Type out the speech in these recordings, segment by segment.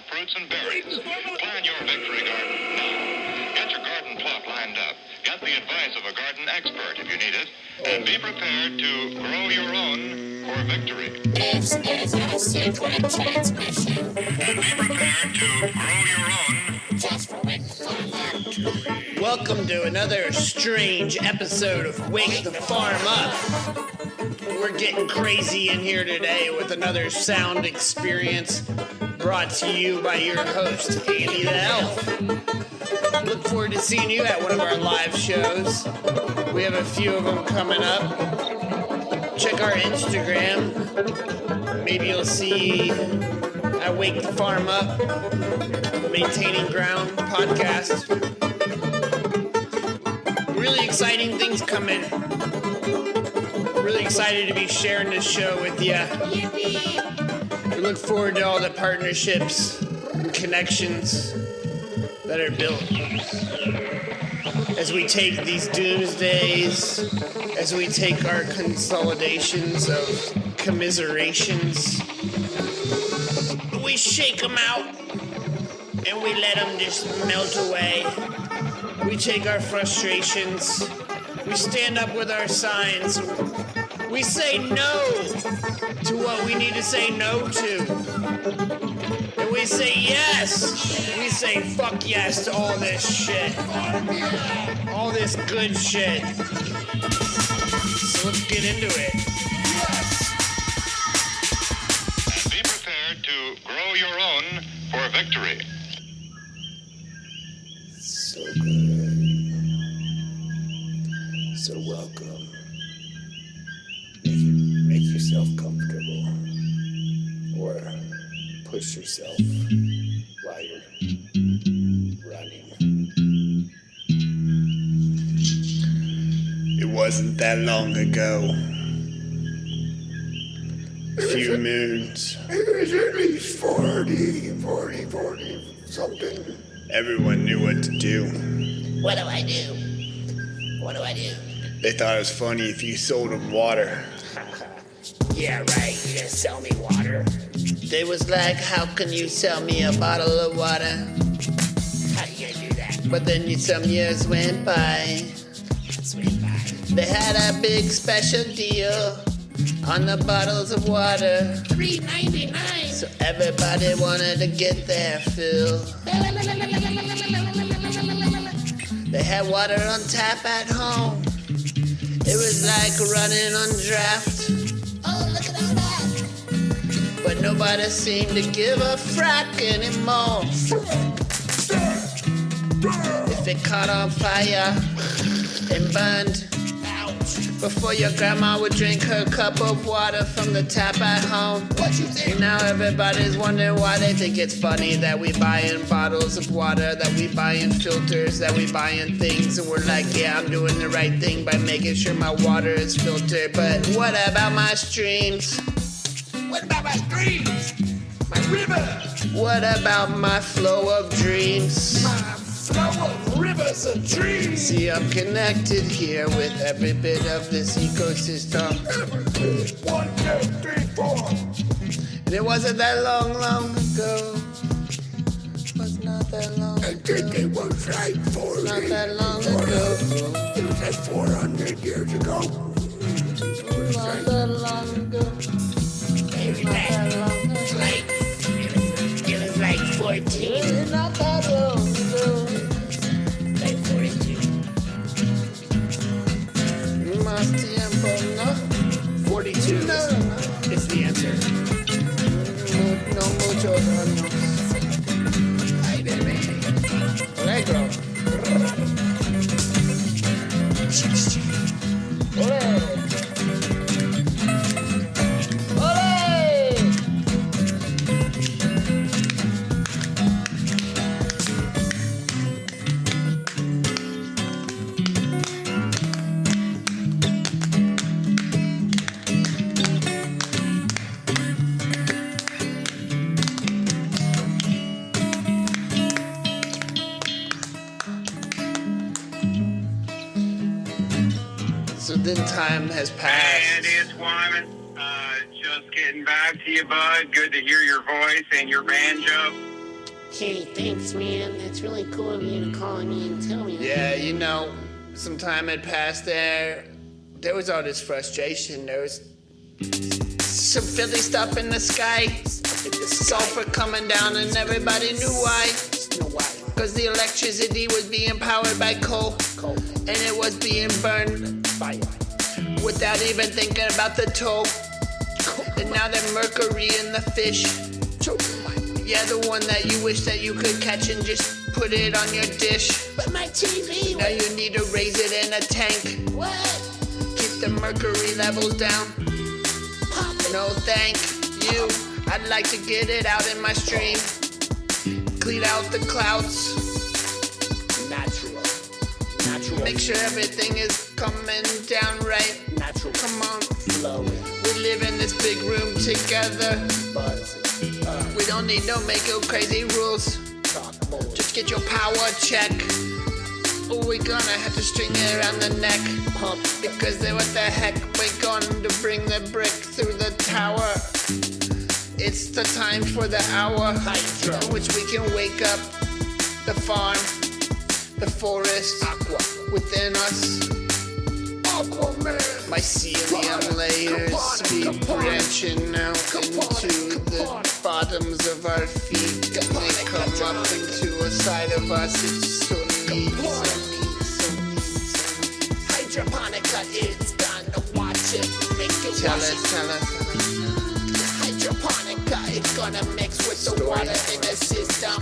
fruits and berries. Plan your victory garden now. Get your garden plot lined up. Get the advice of a garden expert if you need it. And be prepared to grow your own for victory. This is a secret transmission. And be prepared to grow your own. Just for when fun. Welcome to another strange episode of Wake the Farm Up. We're getting crazy in here today with another sound experience brought to you by your host, Andy the Elf. Look forward to seeing you at one of our live shows. We have a few of them coming up. Check our Instagram. Maybe you'll see at Wake the Farm Up, Maintaining Ground podcast. Really exciting things coming. Really excited to be sharing this show with you. We look forward to all the partnerships and connections that are built as we take these doomsdays, as we take our consolidations of commiserations, we shake them out and we let them just melt away. We take our frustrations, we stand up with our signs, we say no to what we need to say no to. And we say yes. We say fuck yes to all this shit. All this good shit. So let's get into it. And be prepared to grow your own for victory. So good. So welcome. Make yourself comfortable. Or push yourself while you're running. It wasn't that long ago. A few moons. It was at least 40 something. Everyone knew what to do. What do I do? What do I do? They thought it was funny if you sold them water. Yeah, right. You just sell me water. They was like, how can you sell me a bottle of water? How do you do that? But then some years went by. Sweet pie. They had a big special deal on the bottles of water. $3.99. So everybody wanted to get their fill. They had water on tap at home. It was like running on draft. Oh, look at all that. But nobody seemed to give a frack anymore. If it caught on fire and burned, before your grandma would drink her cup of water from the tap at home. What you think? And now everybody's wondering why they think it's funny that we buy in bottles of water, that we buy in filters, that we buy in things. And we're like, yeah, I'm doing the right thing by making sure my water is filtered. But what about my streams? What about my streams? My river? What about my flow of dreams? My flow of rivers of dreams. See, I'm connected here with every bit of this ecosystem. 1, 2, 3, 4. And it wasn't that long ago. It was not that long I think it ago. was like 40. Not that long ago. It was like 400 years ago. Not that long ago. Maybe Not that. that long ago. It's like, it was like 14. Not that long ago. Like 42. Más tiempo, no? 42 No. is the answer. No muchos años. Ay, baby. Negro. Ole. So then time has passed. Andy, it's Wyman. Just getting back to you, bud. Good to hear your voice and your banjo. Hey, thanks, man. That's really cool of you to call me and tell me that. Yeah, you know, some time had passed there. There was all this frustration. There was some filthy stuff in the sky. Sulfur coming down and everybody knew why. Because the electricity was being powered by coal. And it was being burned without even thinking about the toll. And now there's mercury in the fish. Yeah, the one that you wish that you could catch and just put it on your dish. But my TV. Now you need to raise it in a tank. What? Keep the mercury levels down. Pop it. No, thank you. I'd like to get it out in my stream. Clean out the clouds. Natural. Make sure everything is coming down right. Natural. Come on. Flowing. We live in this big room together. Buzzing. We don't need no make it crazy rules. Talk more. Just get your power check. We're gonna have to string it around the neck. Pump. Because then what the heck, we're going to bring the brick through the tower. It's the time for the hour Hydro. in which we can wake up the farm, the forest, within us. Aquaman. Mycelium layers be branching out into the bottoms of our feet. They come up into a side of us. It's so neat, so neat. Hydroponica is gonna watch it. Make it Tell wash us. Hydroponica is gonna mix with the water in the system.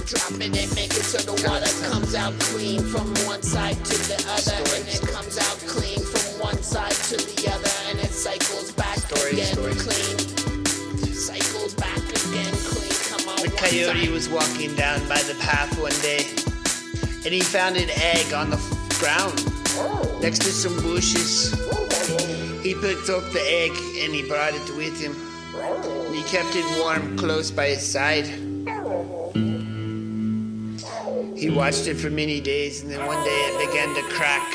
Drop it and make it so the water comes out clean from one side to the other. And it comes out clean from one side to the other. And it cycles back again clean. Cycles back again clean. Come on. The coyote was walking down by the path one day, and he found an egg on the ground next to some bushes. He picked up the egg and he brought it with him. And he kept it warm close by his side. He watched it for many days, and then one day it began to crack.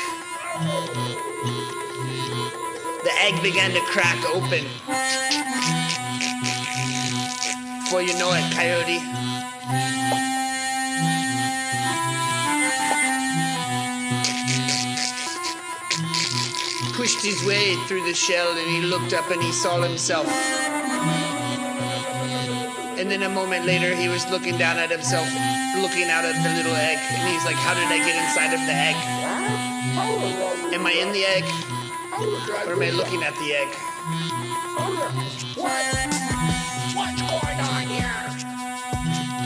The egg began to crack open. Before you know it, Coyote pushed his way through the shell, and he looked up and he saw himself. And then a moment later, he was looking down at himself, looking out at the little egg, and he's like, how did I get inside of the egg? Am I in the egg? Or am I looking at the egg? What's going on here?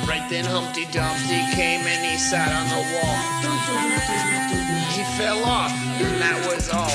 Right then, Humpty Dumpty came and he sat on the wall. He fell off, and that was all.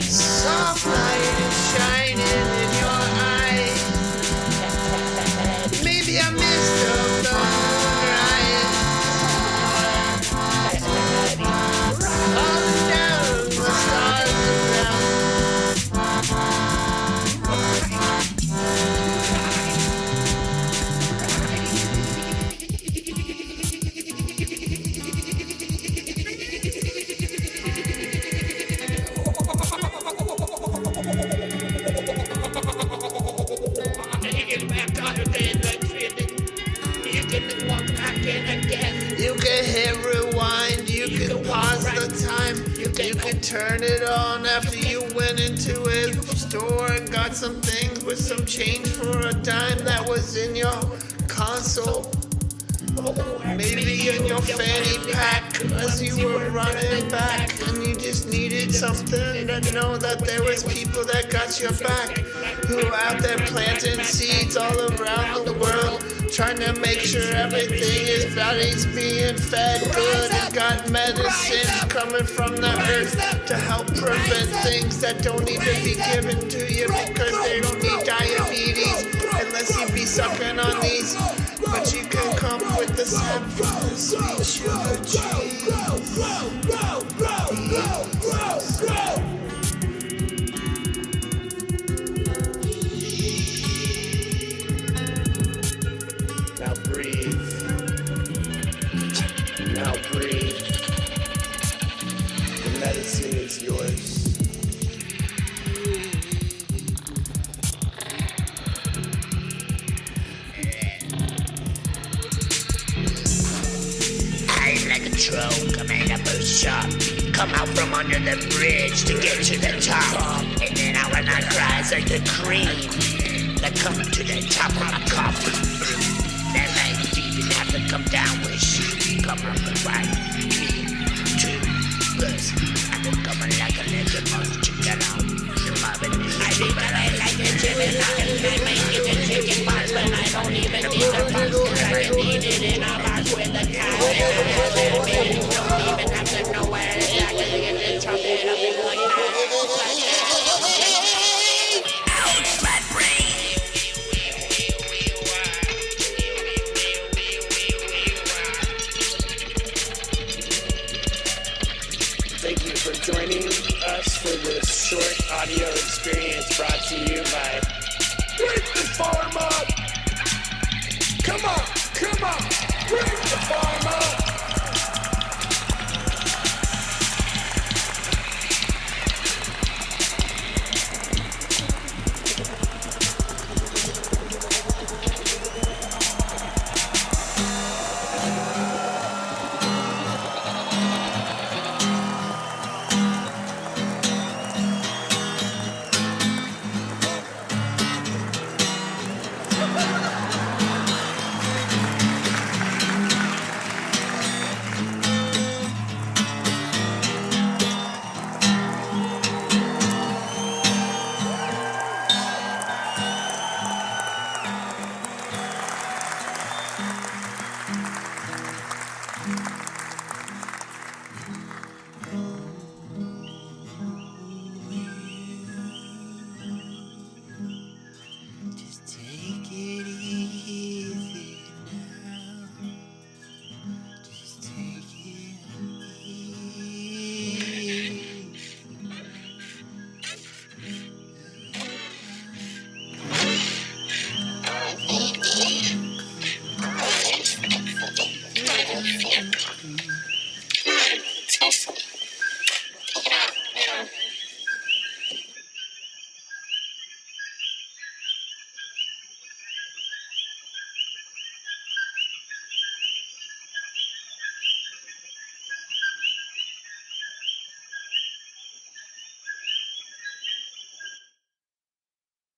Soft light is shining in your eyes. Maybe I missed the moonrise. All down the stars around. You can hit rewind, you can pause the time, you can turn it on after you went into a store and got some things with some change for a dime that was in your console. Maybe in your fanny pack as you were running back, and you just needed something to know that there was people that got your back, who are out there planting seeds all around the world, trying to make sure everything is body's being fed good, and got medicine coming from the earth to help prevent things that don't need to be given to you because they don't need diabetes unless you be sucking on these. But you can come with 'cause I'm from the sweet sugar tree. Now breathe. Now breathe. The medicine is yours. I like a troll coming up a shop. Come out from under the bridge to get to the top. And then I will not rise like the cream that come to the top of my coffin. That like even have to come down with shit. Come up and right. Me too. Cause I've been coming like a little mouse chicken out. I think that I like the chicken. I can make it the chicken box, but I don't even need the box. Cause I can eat it in a box with the cow. Don't even have to know where it's at. Cause I can just chop it up and like that. Ouch, my brain. Thank you for joining us for this short audio experience brought to you by Break the farm up! Come on!